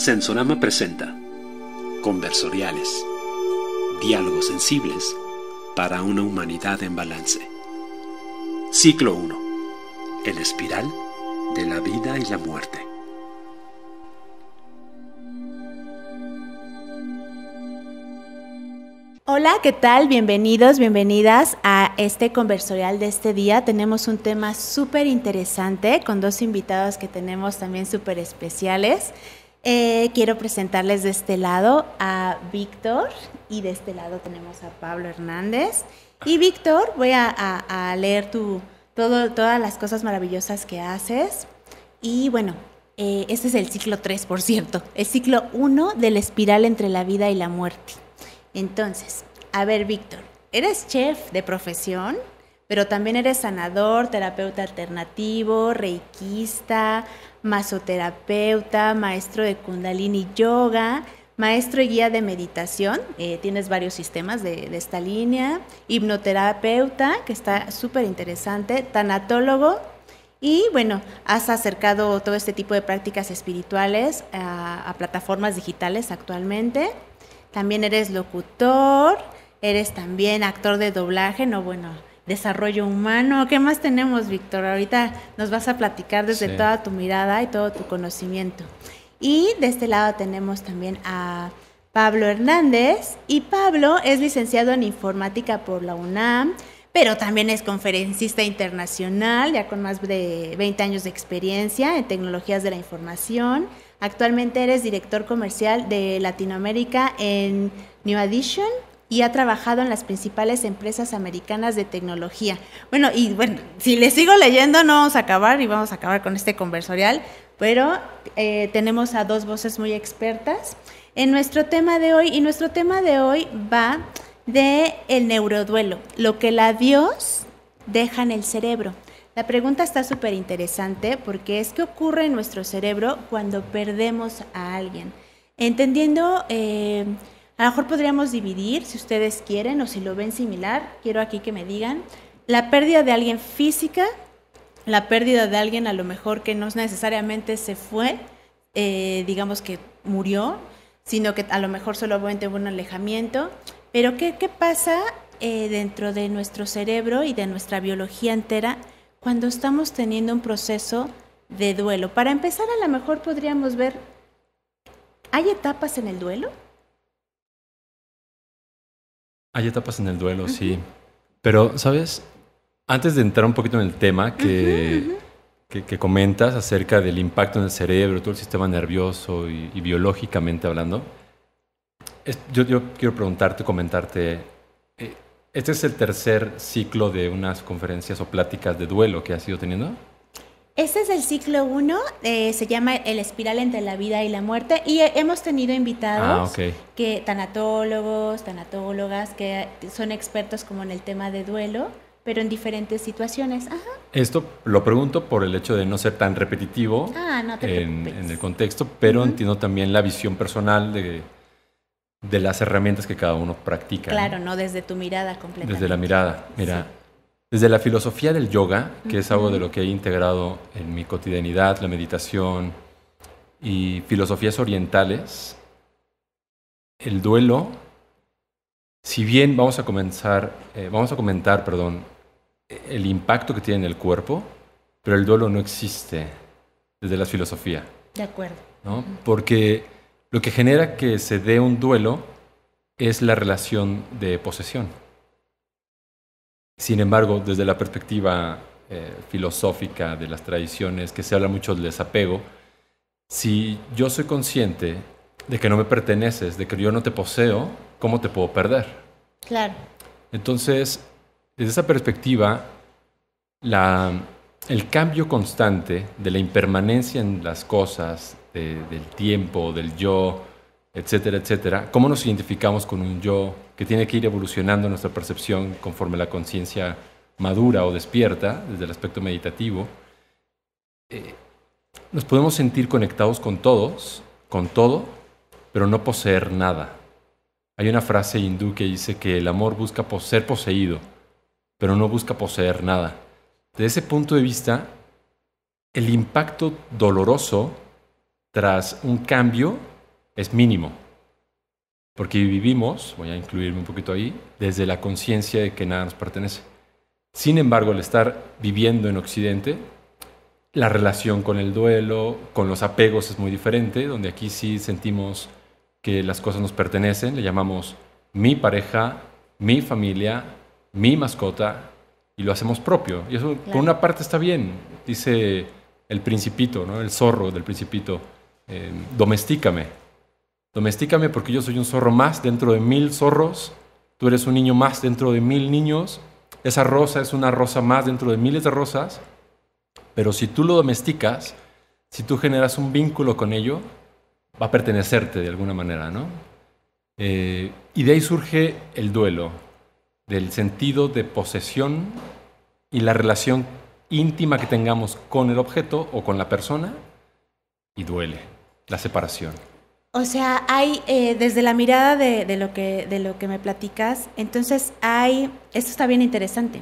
Sensorama presenta Conversoriales, diálogos sensibles para una humanidad en balance. Ciclo 1. El espiral de la vida y la muerte. Hola, ¿qué tal? Bienvenidos, bienvenidas a este conversorial de este día. Tenemos un tema súper interesante con dos invitados que tenemos también súper especiales. Quiero presentarles de este lado a Víctor y de este lado tenemos a Pablo Hernández. Y Víctor, voy a leer todas las cosas maravillosas que haces. Y bueno, este es el ciclo 3, por cierto. El ciclo 1 de la espiral entre la vida y la muerte. Entonces, a ver, Víctor, eres chef de profesión, pero también eres sanador, terapeuta alternativo, reikista, masoterapeuta, maestro de Kundalini Yoga, maestro y guía de meditación, tienes varios sistemas de esta línea, hipnoterapeuta, que está súper interesante, tanatólogo, y bueno, has acercado todo este tipo de prácticas espirituales a plataformas digitales actualmente. También eres locutor, eres también actor de doblaje, desarrollo humano. ¿Qué más tenemos, Víctor? Ahorita nos vas a platicar desde toda tu mirada y todo tu conocimiento. Y de este lado tenemos también a Pablo Hernández. Y Pablo es licenciado en informática por la UNAM, pero también es conferencista internacional, ya con más de 20 años de experiencia en tecnologías de la información. Actualmente eres director comercial de Latinoamérica en New Edition y ha trabajado en las principales empresas americanas de tecnología. Bueno, si le sigo leyendo no vamos a acabar y vamos a acabar con este conversorial, pero tenemos a dos voces muy expertas en nuestro tema de hoy, y nuestro tema de hoy va de el neuroduelo, lo que la Dios deja en el cerebro. La pregunta está súper interesante porque es qué ocurre en nuestro cerebro cuando perdemos a alguien. Entendiendo, a lo mejor podríamos dividir, si ustedes quieren o si lo ven similar, quiero aquí que me digan, la pérdida de alguien física, la pérdida de alguien a lo mejor que no necesariamente se fue, digamos que murió, sino que a lo mejor solamente hubo un alejamiento. Pero ¿qué pasa dentro de nuestro cerebro y de nuestra biología entera cuando estamos teniendo un proceso de duelo? Para empezar, a lo mejor podríamos ver, ¿hay etapas en el duelo? Hay etapas en el duelo, sí. Pero, ¿sabes? Antes de entrar un poquito en el tema que comentas acerca del impacto en el cerebro, todo el sistema nervioso y biológicamente hablando, yo quiero comentarte, ¿este es el tercer ciclo de unas conferencias o pláticas de duelo que has ido teniendo? Este es el ciclo 1, se llama El espiral entre la vida y la muerte, y hemos tenido invitados, tanatólogos, tanatólogas, que son expertos como en el tema de duelo, pero en diferentes situaciones. Ajá. Esto lo pregunto por el hecho de no ser tan repetitivo en el contexto, pero entiendo también la visión personal de las herramientas que cada uno practica. Claro, ¿no? Desde tu mirada completamente. Desde la mirada, mira. Sí. Desde la filosofía del yoga, que es algo de lo que he integrado en mi cotidianidad, la meditación y filosofías orientales, el duelo, si bien vamos a comentar, el impacto que tiene en el cuerpo, pero el duelo no existe desde la filosofía. De acuerdo. ¿No? Porque lo que genera que se dé un duelo es la relación de posesión. Sin embargo, desde la perspectiva filosófica de las tradiciones, que se habla mucho del desapego, si yo soy consciente de que no me perteneces, de que yo no te poseo, ¿cómo te puedo perder? Claro. Entonces, desde esa perspectiva, el cambio constante de la impermanencia en las cosas, del tiempo, del yo, etcétera, etcétera. ¿Cómo nos identificamos con un yo que tiene que ir evolucionando nuestra percepción conforme la conciencia madura o despierta desde el aspecto meditativo? Nos podemos sentir conectados con todos, con todo, pero no poseer nada. Hay una frase hindú que dice que el amor busca ser poseído, pero no busca poseer nada. Desde ese punto de vista, el impacto doloroso tras un cambio es mínimo. Porque vivimos, voy a incluirme un poquito ahí, desde la conciencia de que nada nos pertenece. Sin embargo, al estar viviendo en Occidente, la relación con el duelo, con los apegos es muy diferente, donde aquí sí sentimos que las cosas nos pertenecen, le llamamos mi pareja, mi familia, mi mascota, y lo hacemos propio. Y eso, por una parte, está bien. Dice el Principito, ¿no? El zorro del Principito, domestícame. Domestícame porque yo soy un zorro más dentro de 1000 zorros, tú eres un niño más dentro de 1000 niños, esa rosa es una rosa más dentro de miles de rosas, pero si tú lo domesticas, si tú generas un vínculo con ello, va a pertenecerte de alguna manera, ¿no? Y de ahí surge el duelo, del sentido de posesión y la relación íntima que tengamos con el objeto o con la persona, y duele la separación. O sea, hay, desde la mirada de lo que me platicas, entonces esto está bien interesante,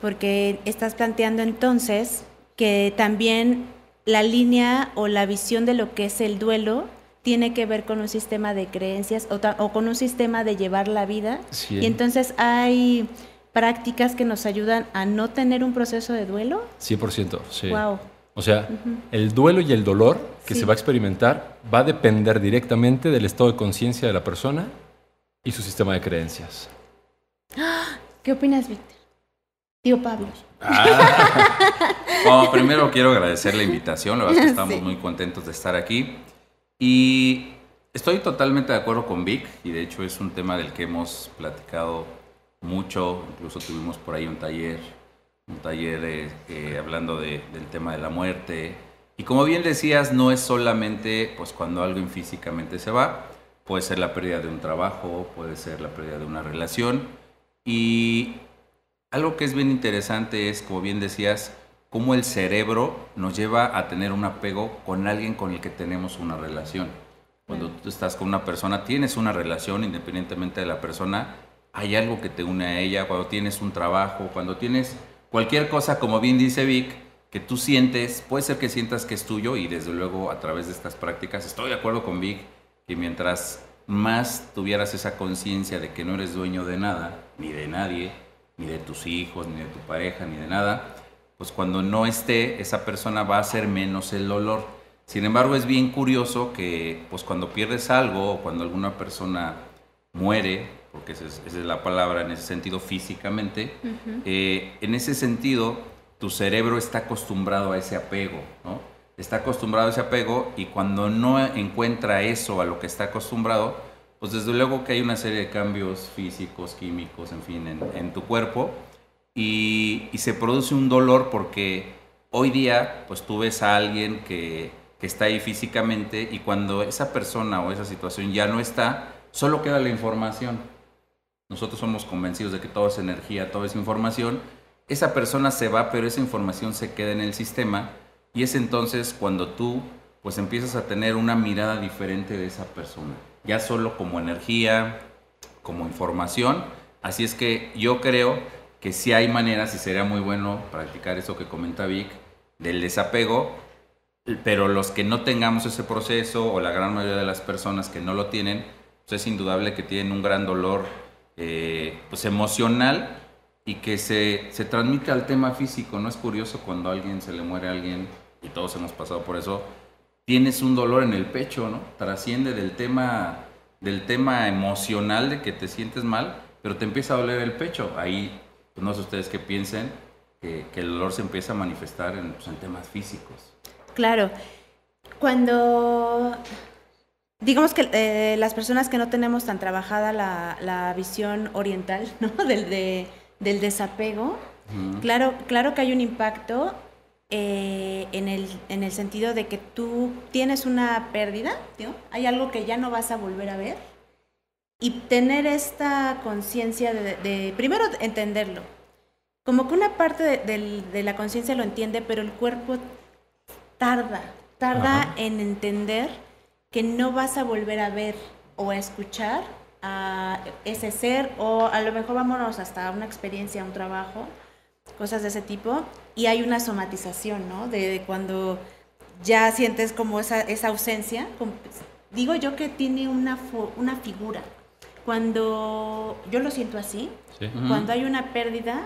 porque estás planteando entonces que también la línea o la visión de lo que es el duelo tiene que ver con un sistema de creencias o con un sistema de llevar la vida. Sí. Y entonces hay prácticas que nos ayudan a no tener un proceso de duelo. 100%, sí. Wow. O sea, el duelo y el dolor que Sí. se va a experimentar va a depender directamente del estado de conciencia de la persona y su sistema de creencias. ¿Qué opinas, Víctor? Tío Pablo. Bueno, primero quiero agradecer la invitación, la verdad es que estamos Sí. muy contentos de estar aquí. Y estoy totalmente de acuerdo con Vic, y de hecho es un tema del que hemos platicado mucho, incluso tuvimos por ahí un taller hablando del tema de la muerte. Y como bien decías, no es solamente pues, cuando algo físicamente se va, puede ser la pérdida de un trabajo, puede ser la pérdida de una relación. Y algo que es bien interesante es, como bien decías, cómo el cerebro nos lleva a tener un apego con alguien con el que tenemos una relación. Cuando tú estás con una persona, tienes una relación independientemente de la persona, hay algo que te une a ella. Cuando tienes un trabajo, cuando tienes cualquier cosa, como bien dice Vic, que tú sientes, puede ser que sientas que es tuyo, y desde luego a través de estas prácticas, estoy de acuerdo con Vic, que mientras más tuvieras esa conciencia de que no eres dueño de nada, ni de nadie, ni de tus hijos, ni de tu pareja, ni de nada, pues cuando no esté, esa persona va a ser menos el dolor. Sin embargo, es bien curioso que pues cuando pierdes algo, o cuando alguna persona muere, porque esa es la palabra en ese sentido físicamente, en ese sentido tu cerebro está acostumbrado a ese apego, ¿no? Está acostumbrado a ese apego, y cuando no encuentra eso a lo que está acostumbrado, pues desde luego que hay una serie de cambios físicos, químicos, en fin, en tu cuerpo, y se produce un dolor, porque hoy día pues tú ves a alguien que está ahí físicamente, y cuando esa persona o esa situación ya no está, solo queda la información. Nosotros somos convencidos de que todo es energía, todo es información. Esa persona se va, pero esa información se queda en el sistema, y es entonces cuando tú pues empiezas a tener una mirada diferente de esa persona, ya solo como energía, como información. Así es que yo creo que sí hay maneras, y sería muy bueno practicar eso que comenta Vic, del desapego, pero los que no tengamos ese proceso, o la gran mayoría de las personas que no lo tienen, pues es indudable que tienen un gran dolor pues emocional, y que se transmite al tema físico. No es curioso cuando a alguien se le muere a alguien, y todos hemos pasado por eso, tienes un dolor en el pecho, ¿no? Trasciende del tema emocional de que te sientes mal, pero te empieza a doler el pecho. Ahí, pues no sé ustedes qué piensen, que el dolor se empieza a manifestar en temas físicos. Claro. Cuando, digamos que las personas que no tenemos tan trabajada la visión oriental, ¿no? del desapego, claro que hay un impacto en el sentido de que tú tienes una pérdida, ¿no? Hay algo que ya no vas a volver a ver, y tener esta conciencia de primero entenderlo, como que una parte de la conciencia lo entiende, pero el cuerpo tarda en entender que no vas a volver a ver o a escuchar a ese ser, o a lo mejor vámonos hasta una experiencia, un trabajo, cosas de ese tipo, y hay una somatización, ¿no? De cuando ya sientes como esa ausencia. Digo yo que tiene una figura. Cuando yo lo siento así, Sí. cuando hay una pérdida,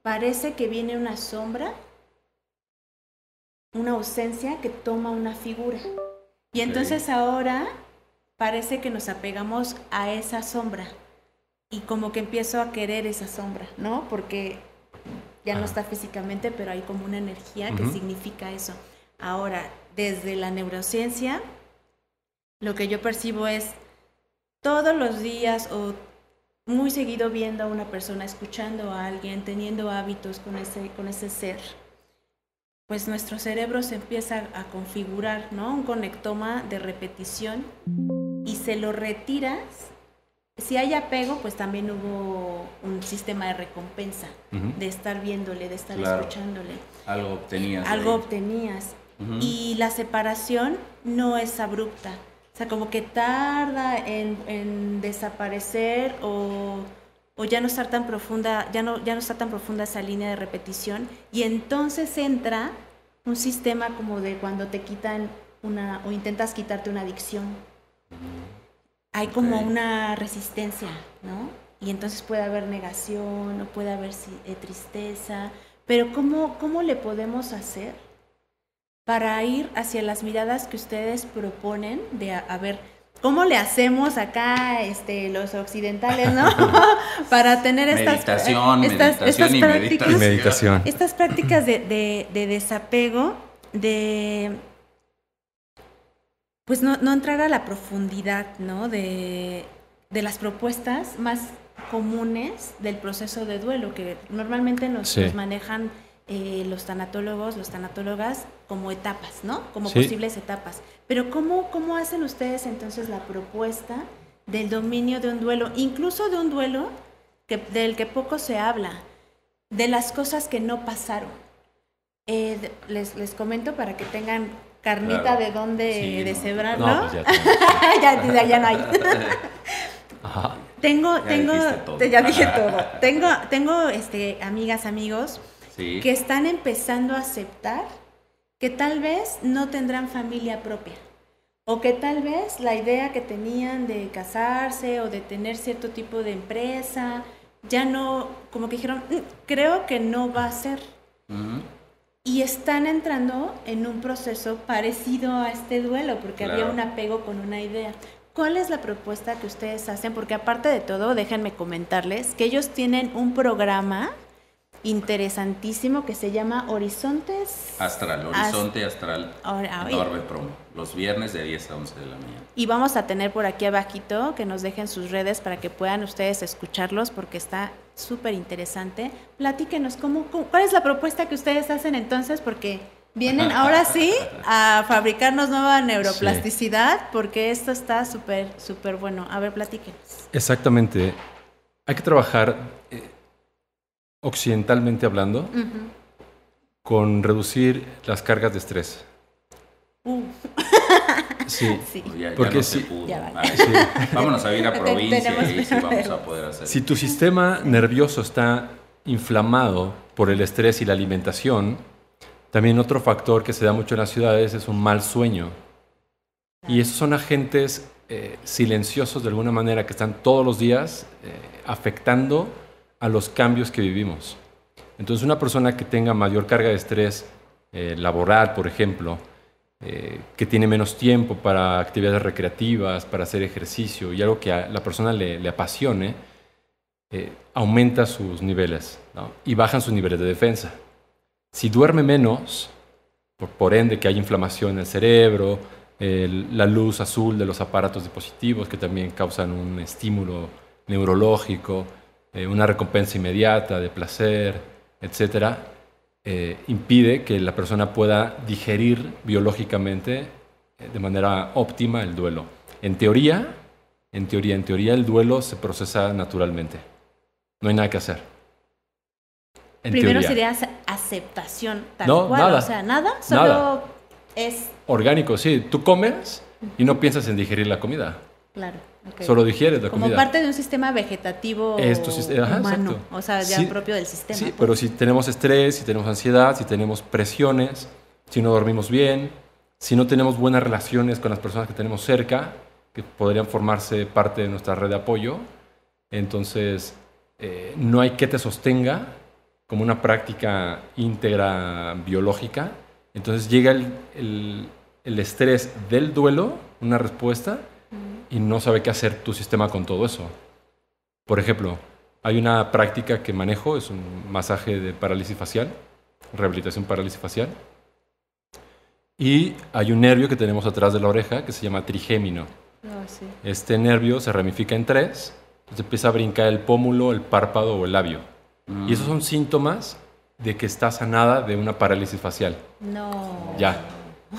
parece que viene una sombra, una ausencia que toma una figura. Y entonces ahora parece que nos apegamos a esa sombra y como que empiezo a querer esa sombra, ¿no? Porque ya no está físicamente, pero hay como una energía que significa eso. Ahora, desde la neurociencia, lo que yo percibo es todos los días o muy seguido viendo a una persona, escuchando a alguien, teniendo hábitos con ese ser, pues nuestro cerebro se empieza a configurar, ¿no? Un conectoma de repetición y se lo retiras. Si hay apego, pues también hubo un sistema de recompensa, de estar viéndole, de estar escuchándole. Algo obtenías. Algo obtenías. Y la separación no es abrupta. O sea, como que tarda en desaparecer o ya no estar tan profunda, ya no está tan profunda esa línea de repetición, y entonces entra un sistema como de cuando te quitan o intentas quitarte una adicción. Hay como una resistencia, ¿no? Y entonces puede haber negación, o puede haber tristeza, pero ¿cómo le podemos hacer para ir hacia las miradas que ustedes proponen de a ver cómo le hacemos acá los occidentales, ¿no? Para tener estas meditación. Estas prácticas de desapego, de pues no entrar a la profundidad, ¿no? De las propuestas más comunes del proceso de duelo que normalmente nos manejan los tanatólogos, las tanatólogas como etapas, ¿no? Como posibles etapas. Pero ¿cómo hacen ustedes entonces la propuesta del dominio de un duelo, incluso de un duelo del que poco se habla, de las cosas que no pasaron? Les comento para que tengan carnita de dónde deshebrar, ¿no? No, pues ya no hay. Ajá. Ya dije todo. Tengo amigas, amigos que están empezando a aceptar que tal vez no tendrán familia propia, o que tal vez la idea que tenían de casarse o de tener cierto tipo de empresa, ya no, como que dijeron, creo que no va a ser. Y están entrando en un proceso parecido a este duelo, porque había un apego con una idea. ¿Cuál es la propuesta que ustedes hacen? Porque aparte de todo, déjenme comentarles que ellos tienen un programa interesantísimo que se llama Horizontes Astral, Horizonte Astral, Norbe Promo, los viernes de 10 a 11 de la mañana. Y vamos a tener por aquí abajito que nos dejen sus redes para que puedan ustedes escucharlos, porque está súper interesante. Platíquenos, ¿cuál es la propuesta que ustedes hacen entonces? Porque vienen ahora sí a fabricarnos nueva neuroplasticidad, porque esto está súper, súper bueno. A ver, platíquenos. Exactamente. Hay que trabajar occidentalmente hablando, con reducir las cargas de estrés. Sí, porque no se pudo. Vámonos a ir a provincia y sí vamos a poder hacer. Si tu sistema nervioso está inflamado por el estrés y la alimentación, también otro factor que se da mucho en las ciudades es un mal sueño. Y esos son agentes silenciosos de alguna manera que están todos los días afectando a los cambios que vivimos. Entonces, una persona que tenga mayor carga de estrés laboral, por ejemplo, que tiene menos tiempo para actividades recreativas, para hacer ejercicio y algo que a la persona le apasione, aumenta sus niveles, ¿no? Y bajan sus niveles de defensa. Si duerme menos, por ende que hay inflamación en el cerebro, la luz azul de los aparatos dispositivos que también causan un estímulo neurológico, una recompensa inmediata de placer, etcétera, impide que la persona pueda digerir biológicamente de manera óptima el duelo. En teoría, el duelo se procesa naturalmente. No hay nada que hacer. Primero sería aceptación, tal cual. Nada. O sea, nada, solo nada. Es orgánico, sí. Tú comes y no piensas en digerir la comida. Claro. Okay. Solo digieres la comida. Como parte de un sistema vegetativo humano. Exacto. O sea, ya propio del sistema. Sí, pues. pero si tenemos estrés, si tenemos ansiedad, si tenemos presiones, si no dormimos bien, si no tenemos buenas relaciones con las personas que tenemos cerca, que podrían formarse parte de nuestra red de apoyo, entonces no hay que te sostenga como una práctica íntegra biológica. Entonces llega el estrés del duelo, una respuesta, y no sabe qué hacer tu sistema con todo eso. Por ejemplo, hay una práctica que manejo, es un masaje de parálisis facial, rehabilitación parálisis facial, y hay un nervio que tenemos atrás de la oreja que se llama trigémino. Sí. Este nervio se ramifica en 3, entonces empieza a brincar el pómulo, el párpado o el labio. Y esos son síntomas de que está sanada de una parálisis facial. No. Ya.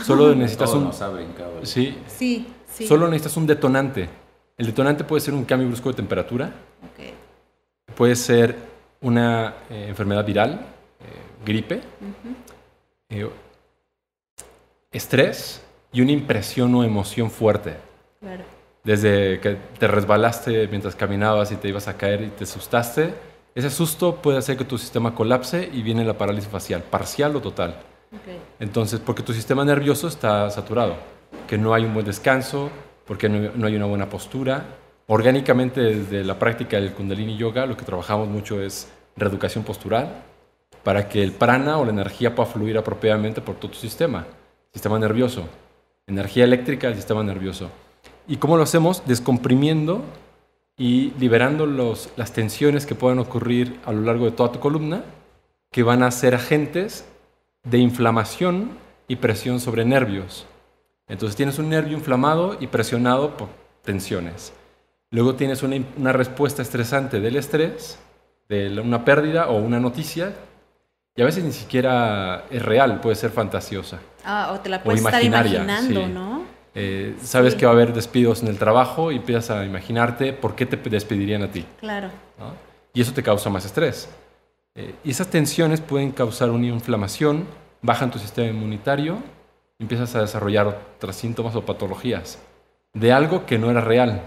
Solo necesitas Todo un... nos ha brincado. Sí. Sí. Solo necesitas un detonante. El detonante puede ser un cambio brusco de temperatura. Okay. Puede ser una enfermedad viral, gripe, estrés y una impresión o emoción fuerte. Claro. Desde que te resbalaste mientras caminabas y te ibas a caer y te asustaste, ese susto puede hacer que tu sistema colapse y viene la parálisis facial, parcial o total. Okay. Entonces, porque tu sistema nervioso está saturado, que no hay un buen descanso, porque no hay una buena postura. Orgánicamente, desde la práctica del Kundalini Yoga, lo que trabajamos mucho es reeducación postural, para que el prana o la energía pueda fluir apropiadamente por todo tu sistema nervioso, energía eléctrica del sistema nervioso. ¿Y cómo lo hacemos? Descomprimiendo y liberando las tensiones que puedan ocurrir a lo largo de toda tu columna, que van a ser agentes de inflamación y presión sobre nervios. Entonces tienes un nervio inflamado y presionado por tensiones. Luego tienes una respuesta estresante del estrés, de una pérdida o una noticia, y a veces ni siquiera es real, puede ser fantasiosa. O te la puedes estar imaginando, sí. ¿No? Sabes que va a haber despidos en el trabajo y empiezas a imaginarte por qué te despedirían a ti. Claro. ¿No? Y eso te causa más estrés. Y esas tensiones pueden causar una inflamación, bajan tu sistema inmunitario, y empiezas a desarrollar otros síntomas o patologías de algo que no era real,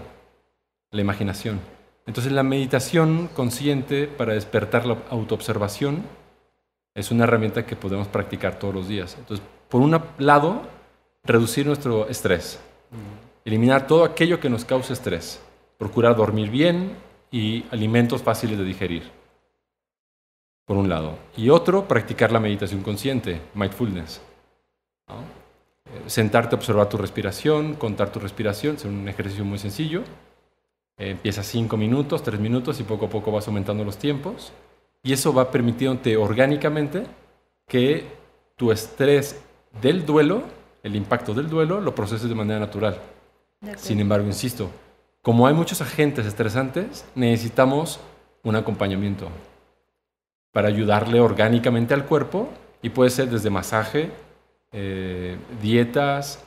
la imaginación. Entonces la meditación consciente para despertar la autoobservación es una herramienta que podemos practicar todos los días. Entonces, por un lado, reducir nuestro estrés, eliminar todo aquello que nos cause estrés, procurar dormir bien y alimentos fáciles de digerir, por un lado. Y otro, practicar la meditación consciente, mindfulness, ¿no? Sentarte a observar tu respiración, contar tu respiración, es un ejercicio muy sencillo. Empieza 5 minutos, 3 minutos y poco a poco vas aumentando los tiempos. Y eso va permitiéndote orgánicamente que tu estrés del duelo, el impacto del duelo, lo proceses de manera natural. Sin embargo, insisto, como hay muchos agentes estresantes, necesitamos un acompañamiento para ayudarle orgánicamente al cuerpo, y puede ser desde masaje, dietas,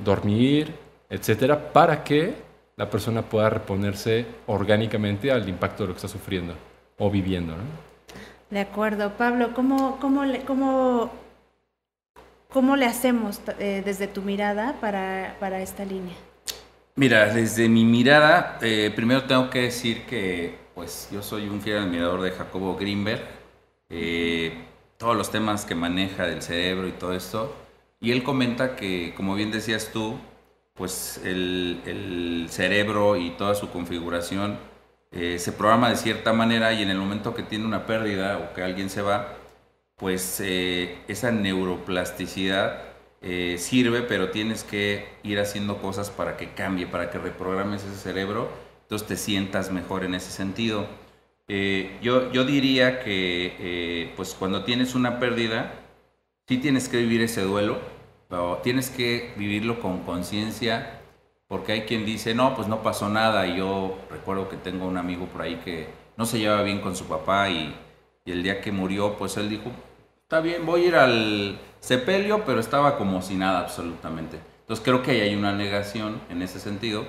dormir, etcétera, para que la persona pueda reponerse orgánicamente al impacto de lo que está sufriendo o viviendo, ¿no? De acuerdo. Pablo, ¿cómo le hacemos desde tu mirada para esta línea? Mira, desde mi mirada, primero tengo que decir que pues, yo soy un fiel admirador de Jacobo Greenberg, todos los temas que maneja del cerebro y todo esto, y él comenta que, como bien decías tú, pues el cerebro y toda su configuración se programa de cierta manera, y en el momento que tiene una pérdida o que alguien se va, pues esa neuroplasticidad sirve, pero tienes que ir haciendo cosas para que cambie, para que reprogrames ese cerebro, entonces te sientas mejor en ese sentido. Yo diría que pues cuando tienes una pérdida, sí tienes que vivir ese duelo, pero tienes que vivirlo con conciencia, porque hay quien dice, no, pues no pasó nada. Y yo recuerdo que tengo un amigo por ahí que no se llevaba bien con su papá, y el día que murió, pues él dijo, está bien, voy a ir al sepelio, pero estaba como si nada absolutamente. Entonces creo que ahí hay una negación en ese sentido,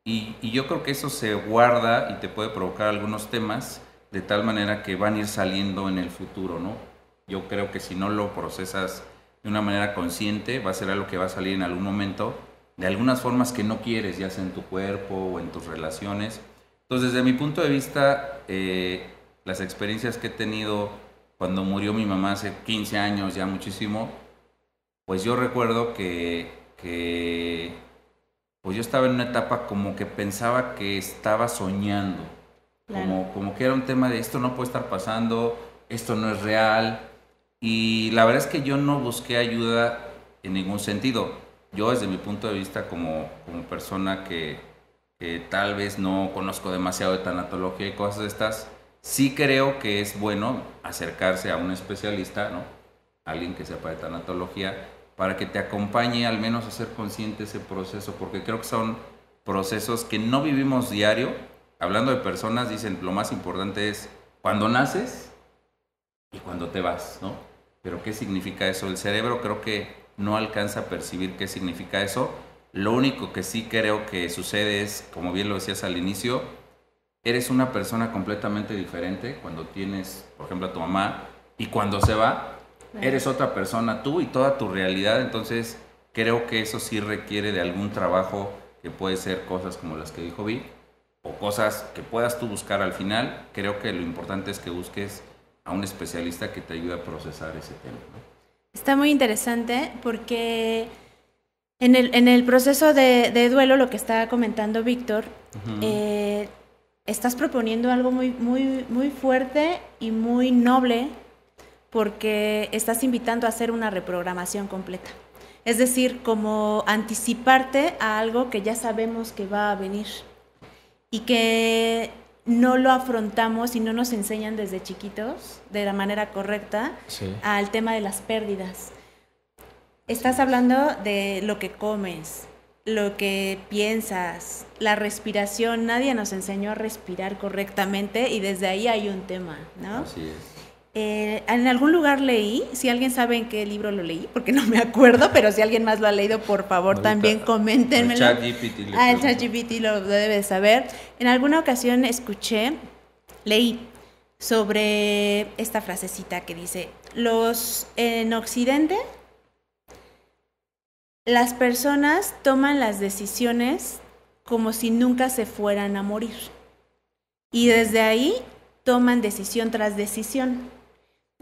y yo creo que eso se guarda y te puede provocar algunos temas de tal manera que van a ir saliendo en el futuro, ¿no? Yo creo que si no lo procesas de una manera consciente, va a ser algo que va a salir en algún momento, de algunas formas que no quieres, ya sea en tu cuerpo o en tus relaciones. Entonces, desde mi punto de vista, las experiencias que he tenido cuando murió mi mamá hace 15 años, ya muchísimo, pues yo recuerdo que pues yo estaba en una etapa como que pensaba que estaba soñando, claro. como que era un tema de esto no puede estar pasando, esto no es real, y la verdad es que yo no busqué ayuda en ningún sentido. Yo desde mi punto de vista como persona que tal vez no conozco demasiado de tanatología y cosas de estas, sí creo que es bueno acercarse a un especialista, ¿no? Alguien que sepa de tanatología, para que te acompañe al menos a ser consciente de ese proceso, porque creo que son procesos que no vivimos diario. Hablando de personas, dicen lo más importante es cuando naces y cuando te vas, ¿no? Pero ¿qué significa eso? El cerebro creo que no alcanza a percibir qué significa eso. Lo único que sí creo que sucede es, como bien lo decías al inicio, eres una persona completamente diferente cuando tienes, por ejemplo, a tu mamá, y cuando se va, eres otra persona tú y toda tu realidad. Entonces creo que eso sí requiere de algún trabajo, que puede ser cosas como las que dijo Vic, o cosas que puedas tú buscar al final. Creo que lo importante es que busques a un especialista que te ayude a procesar ese tema, ¿no? Está muy interesante porque en el proceso de duelo, lo que estaba comentando Víctor, estás proponiendo algo muy, muy, muy fuerte y muy noble, porque estás invitando a hacer una reprogramación completa. Es decir, como anticiparte a algo que ya sabemos que va a venir y que no lo afrontamos y no nos enseñan desde chiquitos de la manera correcta, sí, al tema de las pérdidas. Estás hablando de lo que comes, lo que piensas, la respiración. Nadie nos enseñó a respirar correctamente y desde ahí hay un tema, ¿no? Así es. En algún lugar leí, si alguien sabe en qué libro lo leí, porque no me acuerdo, pero si alguien más lo ha leído, por favor, ahorita, también coméntenmelo. El ChatGPT lo debe de saber. En alguna ocasión leí sobre esta frasecita que dice: en Occidente, las personas toman las decisiones como si nunca se fueran a morir. Y desde ahí toman decisión tras decisión.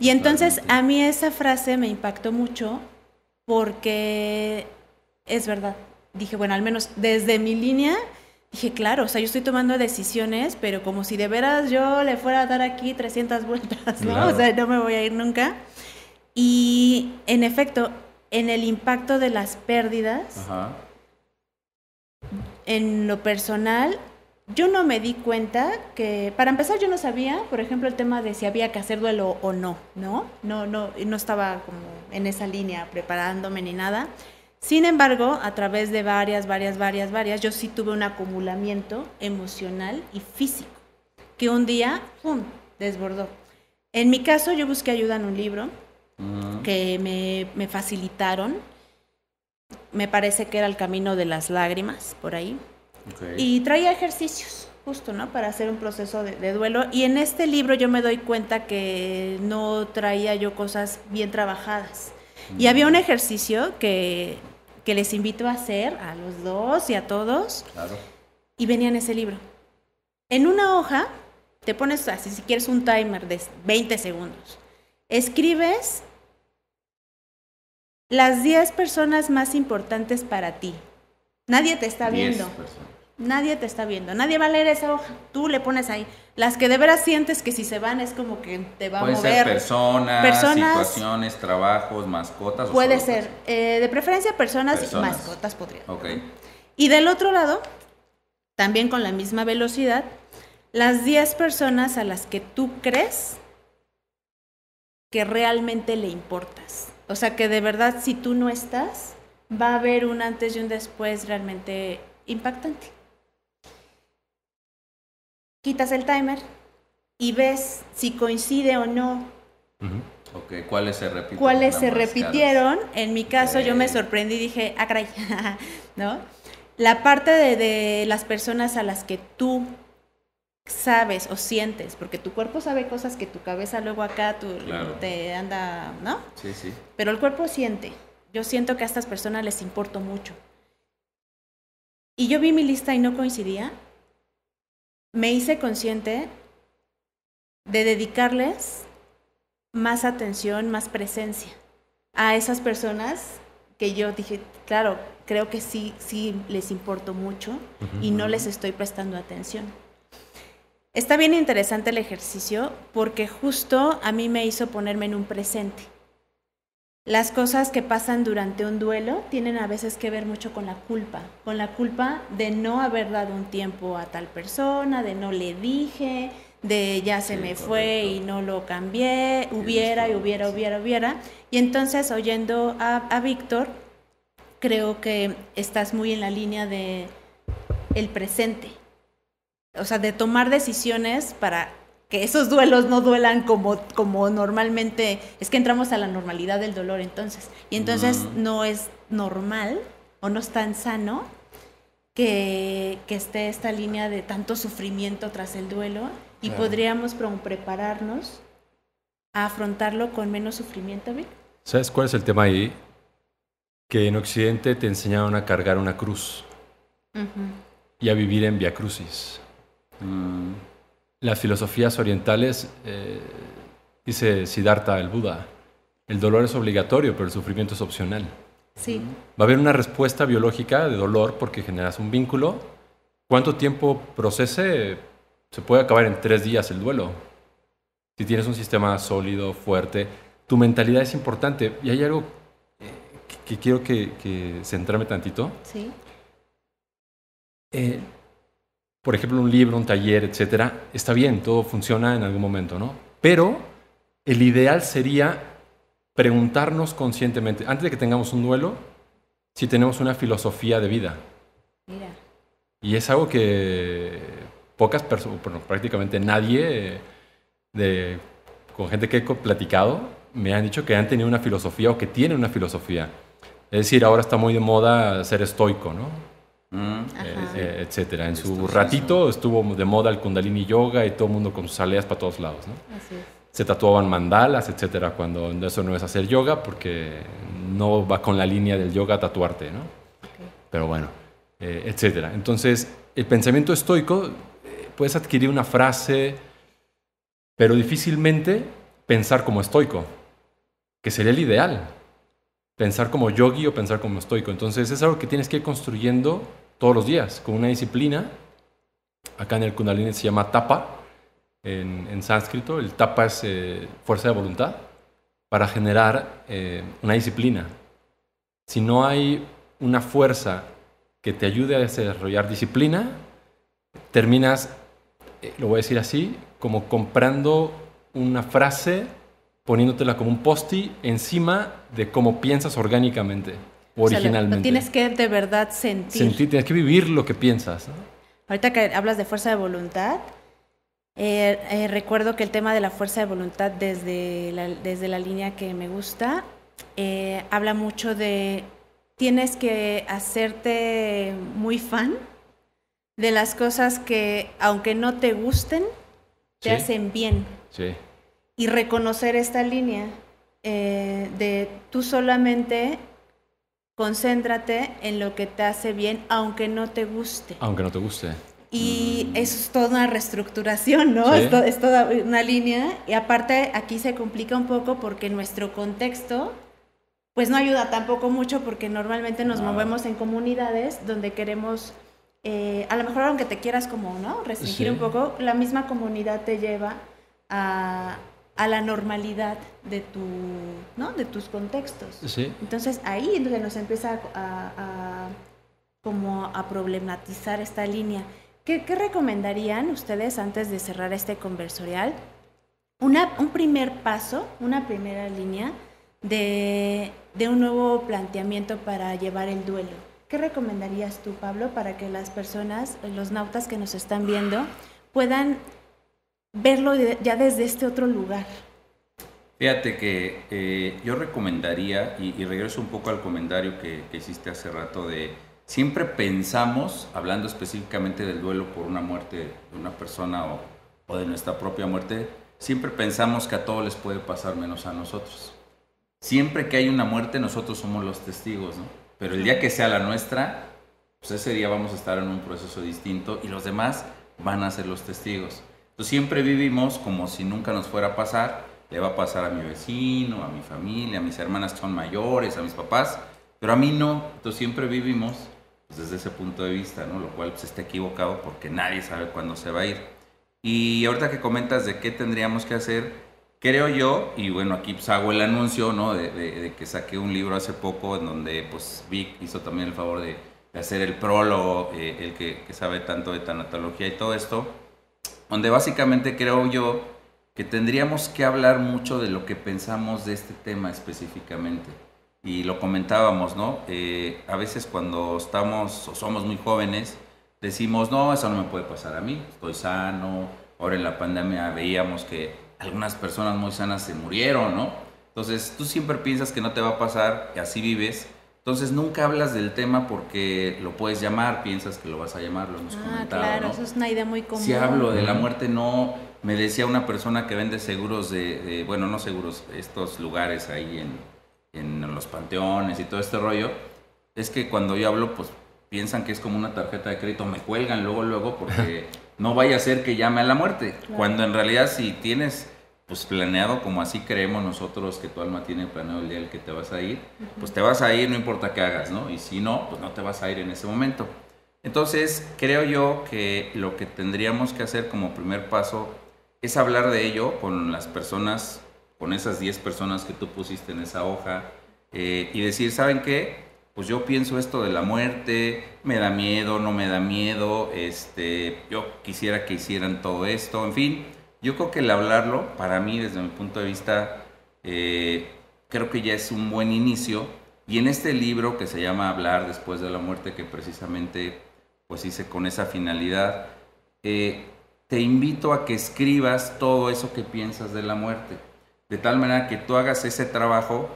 Y entonces a mí esa frase me impactó mucho porque es verdad. Dije, bueno, al menos desde mi línea, dije, claro, o sea, yo estoy tomando decisiones, pero como si de veras yo le fuera a dar aquí 300 vueltas, ¿no? Claro. O sea, no me voy a ir nunca. Y en efecto, en el impacto de las pérdidas, ajá, en lo personal, yo no me di cuenta que, para empezar, yo no sabía, por ejemplo, el tema de si había que hacer duelo o no estaba como en esa línea preparándome ni nada. Sin embargo, a través de varias, yo sí tuve un acumulamiento emocional y físico, que un día, ¡pum!, desbordó. En mi caso, yo busqué ayuda en un libro que me facilitaron. Me parece que era El Camino de las Lágrimas, por ahí. Okay. Y traía ejercicios, justo, ¿no?, para hacer un proceso de duelo. Y en este libro yo me doy cuenta que no traía yo cosas bien trabajadas. Y había un ejercicio que les invito a hacer a los dos y a todos. Claro. Y venía en ese libro. En una hoja, te pones así, si quieres un timer de 20 segundos. Escribes las 10 personas más importantes para ti. Nadie te está viendo. Nadie te está viendo. Nadie va a leer esa hoja. Tú le pones ahí. Las que de veras sientes que si se van es como que te va a mover. Puede ser personas, situaciones, trabajos, mascotas. Puede ser. De preferencia personas y mascotas podría. Okay. Y del otro lado, también con la misma velocidad, las 10 personas a las que tú crees que realmente le importas. O sea, que de verdad, si tú no estás, va a haber un antes y un después realmente impactante. Quitas el timer y ves si coincide o no. Okay. ¿Cuáles se repiten? ¿Cuáles se repitieron? En mi caso, yo me sorprendí y dije, caray, ¿no? La parte de las personas a las que tú sabes o sientes, porque tu cuerpo sabe cosas que tu cabeza luego acá claro, te anda, ¿no? Sí, sí. Pero el cuerpo siente. Yo siento que a estas personas les importo mucho. Y yo vi mi lista y no coincidía. Me hice consciente de dedicarles más atención, más presencia a esas personas que yo dije, claro, creo que sí les importo mucho y no les estoy prestando atención. Está bien interesante el ejercicio porque justo a mí me hizo ponerme en un presente. Las cosas que pasan durante un duelo tienen a veces que ver mucho con la culpa de no haber dado un tiempo a tal persona, de no le dije, de ya se me fue y no lo cambié, hubiera. Y entonces, oyendo a Víctor, creo que estás muy en la línea de el presente. O sea, de tomar decisiones para que esos duelos no duelan como normalmente. Es que entramos a la normalidad del dolor entonces. Y entonces no es normal o no es tan sano que esté esta línea de tanto sufrimiento tras el duelo. Y podríamos prepararnos a afrontarlo con menos sufrimiento, Vic. ¿Sabes cuál es el tema ahí? Que en Occidente te enseñaron a cargar una cruz y a vivir en Vía Crucis. Las filosofías orientales, dice Siddhartha, el Buda, el dolor es obligatorio, pero el sufrimiento es opcional. Sí. Va a haber una respuesta biológica de dolor porque generas un vínculo. ¿Cuánto tiempo procese? Se puede acabar en 3 días el duelo. Si tienes un sistema sólido, fuerte, tu mentalidad es importante. Y hay algo que quiero que centrarme tantito. Sí. Por ejemplo, un libro, un taller, etcétera, está bien, todo funciona en algún momento, ¿no? Pero el ideal sería preguntarnos conscientemente, antes de que tengamos un duelo, si tenemos una filosofía de vida. Mira. Y es algo que pocas personas, bueno, prácticamente nadie, con gente que he platicado, me han dicho que han tenido una filosofía o que tienen una filosofía. Es decir, ahora está muy de moda ser estoico, ¿no? Etcétera. En su ratito estuvo de moda el Kundalini Yoga y todo el mundo con sus aleas para todos lados, ¿no? Así es. Se tatuaban mandalas, etcétera, cuando eso no es hacer yoga porque no va con la línea del yoga tatuarte, ¿no? Okay. Pero bueno, etcétera. Entonces, el pensamiento estoico, puedes adquirir una frase, pero difícilmente pensar como estoico, que sería el ideal. Pensar como yogi o pensar como estoico. Entonces, es algo que tienes que ir construyendo todos los días, con una disciplina. Acá en el Kundalini se llama tapa, en sánscrito. El tapa es fuerza de voluntad para generar una disciplina. Si no hay una fuerza que te ayude a desarrollar disciplina, terminas, lo voy a decir así, como comprando una frase, poniéndotela como un post-it encima de cómo piensas orgánicamente o originalmente. Lo tienes que de verdad sentir. Tienes que vivir lo que piensas, ¿no? Ahorita que hablas de fuerza de voluntad, recuerdo que el tema de la fuerza de voluntad desde la línea que me gusta, habla mucho de tienes que hacerte muy fan de las cosas que, aunque no te gusten, te hacen bien. Sí. Y reconocer esta línea de tú solamente concéntrate en lo que te hace bien, aunque no te guste. Aunque no te guste. Y eso es toda una reestructuración, ¿no? Sí. Es toda una línea. Y aparte aquí se complica un poco porque nuestro contexto pues no ayuda tampoco mucho porque normalmente nos movemos en comunidades donde queremos, a lo mejor aunque te quieras como, ¿no? Restringir un poco, la misma comunidad te lleva a la normalidad de de tus contextos. Sí. Entonces ahí es donde nos empieza como a problematizar esta línea. ¿Qué recomendarían ustedes antes de cerrar este conversorial? Un primer paso, una primera línea de un nuevo planteamiento para llevar el duelo. ¿Qué recomendarías tú, Pablo, para que las personas, los nautas que nos están viendo, puedan verlo ya desde este otro lugar? Fíjate que yo recomendaría, y regreso un poco al comentario que hiciste hace rato, de siempre pensamos, hablando específicamente del duelo por una muerte de una persona o de nuestra propia muerte, siempre pensamos que a todos les puede pasar menos a nosotros. Siempre que hay una muerte, nosotros somos los testigos, ¿no? Pero el día que sea la nuestra, pues ese día vamos a estar en un proceso distinto y los demás van a ser los testigos. Entonces siempre vivimos como si nunca nos fuera a pasar. Le va a pasar a mi vecino, a mi familia, a mis hermanas que son mayores, a mis papás, pero a mí no. Entonces siempre vivimos pues, desde ese punto de vista, ¿no? Lo cual pues, está equivocado porque nadie sabe cuándo se va a ir. Y ahorita que comentas de qué tendríamos que hacer, creo yo, y bueno, aquí pues hago el anuncio, ¿no? De que saqué un libro hace poco en donde pues Vic hizo también el favor de hacer el prólogo, el que sabe tanto de tanatología y todo esto, donde básicamente creo yo que tendríamos que hablar mucho de lo que pensamos de este tema específicamente. Y lo comentábamos, ¿no? A veces cuando estamos o somos muy jóvenes, decimos, no, eso no me puede pasar a mí, estoy sano. Ahora en la pandemia veíamos que algunas personas muy sanas se murieron, ¿no? Entonces tú siempre piensas que no te va a pasar y así vives. Entonces nunca hablas del tema porque lo puedes llamar, piensas que lo vas a llamar, lo hemos comentado, claro, ¿no? Eso es una idea muy común. Si hablo de la muerte, no. Me decía una persona que vende seguros bueno, no seguros, estos lugares ahí en los panteones y todo este rollo, es que cuando yo hablo, pues piensan que es como una tarjeta de crédito, me cuelgan luego porque no vaya a ser que llame a la muerte. Claro. Cuando en realidad si tienes pues planeado, como así creemos nosotros que tu alma tiene planeado el día al que te vas a ir, pues te vas a ir no importa qué hagas, ¿no? Y si no, pues no te vas a ir en ese momento. Entonces creo yo que lo que tendríamos que hacer como primer paso es hablar de ello con las personas, con esas 10 personas que tú pusiste en esa hoja, y decir, ¿saben qué? Pues yo pienso esto de la muerte, me da miedo, no me da miedo, yo quisiera que hicieran todo esto, en fin. Yo creo que el hablarlo, para mí, desde mi punto de vista, creo que ya es un buen inicio. Y en este libro que se llama Hablar después de la muerte, que precisamente pues hice con esa finalidad, te invito a que escribas todo eso que piensas de la muerte. De tal manera que tú hagas ese trabajo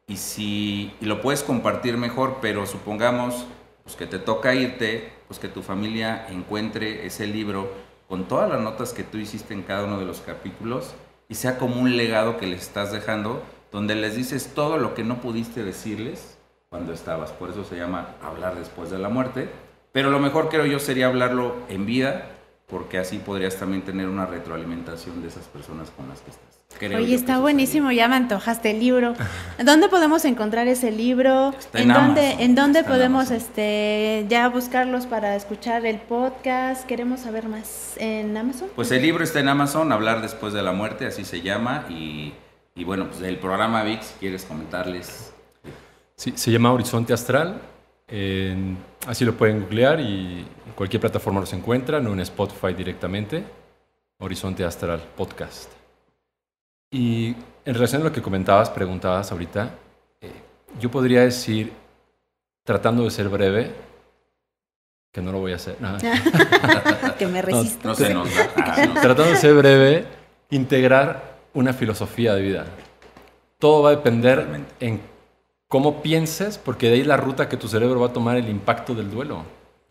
y lo puedes compartir mejor, pero supongamos pues, que te toca irte, pues que tu familia encuentre ese libro con todas las notas que tú hiciste en cada uno de los capítulos y sea como un legado que les estás dejando, donde les dices todo lo que no pudiste decirles cuando estabas. Por eso se llama Hablar después de la muerte. Pero lo mejor creo yo sería hablarlo en vida, porque así podrías también tener una retroalimentación de esas personas con las que estás. Oye, está buenísimo, ya me antojaste el libro. ¿Dónde podemos encontrar ese libro? ¿En dónde podemos ya buscarlos para escuchar el podcast? Queremos saber más. ¿En Amazon? Pues el libro está en Amazon, Hablar después de la muerte, así se llama. Y bueno, pues el programa VIX, si quieres comentarles. Sí, se llama Horizonte Astral. Así lo pueden googlear y en cualquier plataforma los encuentran, o en Spotify directamente. Horizonte Astral Podcast. Y en relación a lo que preguntabas ahorita, yo podría decir, tratando de ser breve, que no lo voy a hacer. No. Que me resisto. No se nos da. No. Tratando de ser breve, integrar una filosofía de vida. Todo va a depender en cómo pienses, porque de ahí la ruta que tu cerebro va a tomar el impacto del duelo.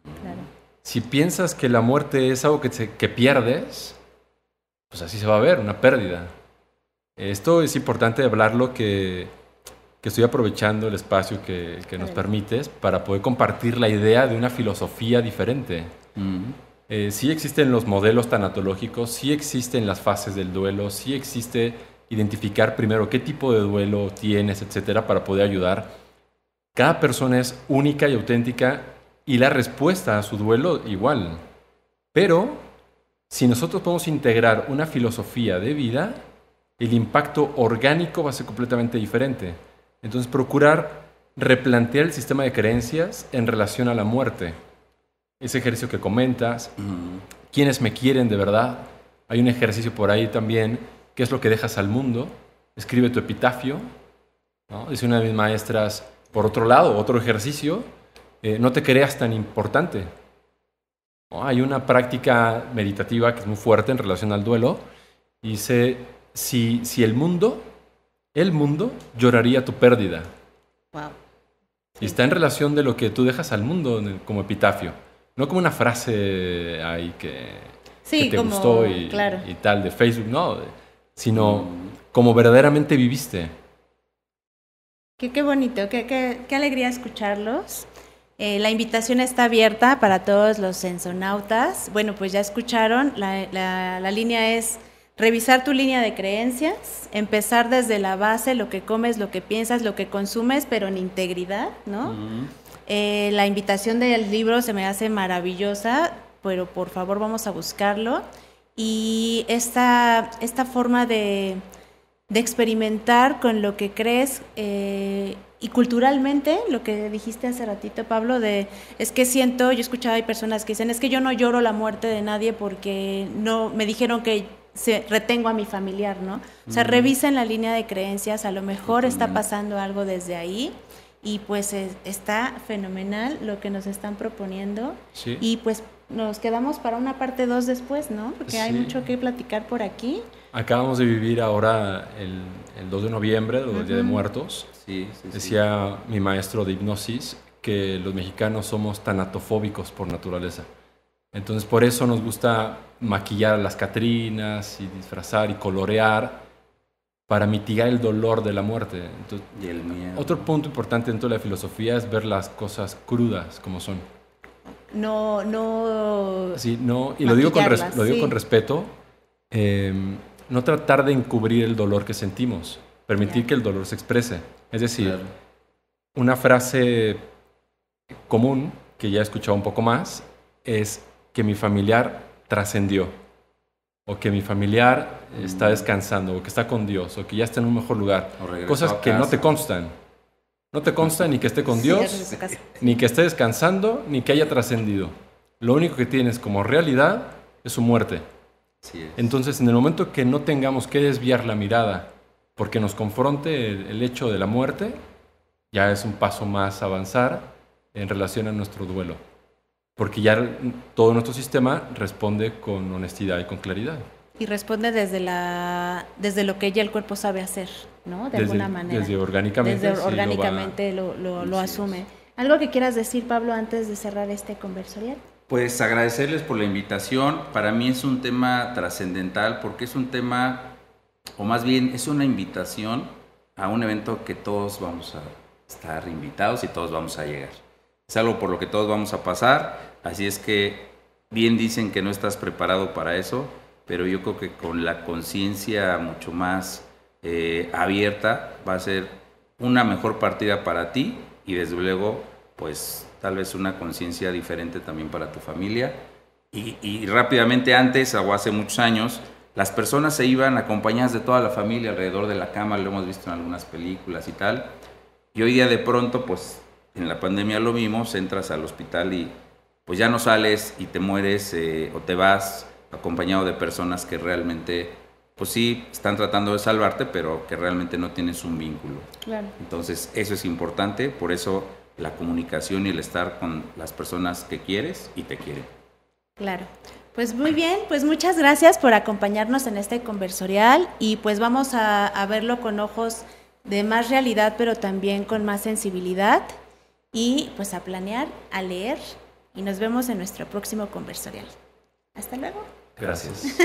Claro. Si piensas que la muerte es algo que pierdes, pues así se va a ver, una pérdida. Esto es importante hablarlo, que estoy aprovechando el espacio que nos permites para poder compartir la idea de una filosofía diferente. Sí existen los modelos tanatológicos, sí existen las fases del duelo, sí existe identificar primero qué tipo de duelo tienes, etcétera, para poder ayudar. Cada persona es única y auténtica y la respuesta a su duelo igual. Pero si nosotros podemos integrar una filosofía de vida, el impacto orgánico va a ser completamente diferente. Entonces, procurar replantear el sistema de creencias en relación a la muerte. Ese ejercicio que comentas, ¿quiénes me quieren de verdad? Hay un ejercicio por ahí también, ¿qué es lo que dejas al mundo? Escribe tu epitafio, ¿no? Dice una de mis maestras, por otro lado, otro ejercicio, no te creas tan importante, ¿no? Hay una práctica meditativa que es muy fuerte en relación al duelo, y dice, si el mundo lloraría tu pérdida. Wow. Y está en relación de lo que tú dejas al mundo como epitafio, no como una frase ahí que te como, gustó y tal de Facebook, no, sino como verdaderamente viviste. Qué bonito, qué alegría escucharlos. La invitación está abierta para todos los sensonautas. Bueno, pues ya escucharon, la línea es revisar tu línea de creencias, empezar desde la base, lo que comes, lo que piensas, lo que consumes, pero en integridad, ¿no? La invitación del libro se me hace maravillosa, pero por favor vamos a buscarlo. Y esta forma de experimentar con lo que crees y culturalmente, lo que dijiste hace ratito, Pablo, es que yo he escuchado, hay personas que dicen, es que yo no lloro la muerte de nadie porque no me dijeron que retengo a mi familiar, ¿no? O sea, revisen la línea de creencias, a lo mejor está pasando algo desde ahí y pues está fenomenal lo que nos están proponiendo. Sí. Y pues nos quedamos para una parte 2 después, ¿no? Porque hay mucho que platicar por aquí. Acabamos de vivir ahora el 2 de noviembre, el Día de Muertos. Decía mi maestro de hipnosis que los mexicanos somos tanatofóbicos por naturaleza. Entonces por eso nos gusta maquillar a las catrinas y disfrazar y colorear para mitigar el dolor de la muerte. Entonces, y el miedo. Otro punto importante dentro de la filosofía es ver las cosas crudas como son. Sí, no, y lo digo con respeto, no tratar de encubrir el dolor que sentimos, permitir que el dolor se exprese. Es decir, una frase común que ya he escuchado un poco más es que mi familiar trascendió, o que mi familiar está descansando, o que está con Dios, o que ya está en un mejor lugar. Cosas que no te constan. No te consta ni que esté con Dios, ni que esté descansando, ni que haya trascendido. Lo único que tienes como realidad es su muerte. Sí es. Entonces, en el momento que no tengamos que desviar la mirada porque nos confronte el hecho de la muerte, ya es un paso más a avanzar en relación a nuestro duelo. Porque ya todo nuestro sistema responde con honestidad y con claridad. Y responde desde lo que ya el cuerpo sabe hacer, ¿no? De alguna manera. Desde orgánicamente. Desde orgánicamente lo asume. ¿Algo que quieras decir, Pablo, antes de cerrar este conversorial? Pues agradecerles por la invitación. Para mí es un tema trascendental porque es un tema, o más bien es una invitación a un evento que todos vamos a estar invitados y todos vamos a llegar. Es algo por lo que todos vamos a pasar, así es que bien dicen que no estás preparado para eso, pero yo creo que con la conciencia mucho más abierta va a ser una mejor partida para ti y desde luego pues tal vez una conciencia diferente también para tu familia. Y rápidamente antes, o hace muchos años, las personas se iban acompañadas de toda la familia alrededor de la cama, lo hemos visto en algunas películas y tal, y hoy día de pronto pues en la pandemia lo vimos, entras al hospital y pues ya no sales y te mueres o te vas acompañado de personas que realmente, pues sí, están tratando de salvarte, pero que realmente no tienes un vínculo. Claro. Entonces, eso es importante, por eso la comunicación y el estar con las personas que quieres y te quieren. Claro. Pues muy bien, pues muchas gracias por acompañarnos en este conversorial y pues vamos a verlo con ojos de más realidad, pero también con más sensibilidad y pues a planear, a leer y nos vemos en nuestro próximo conversorial. Hasta luego. Gracias.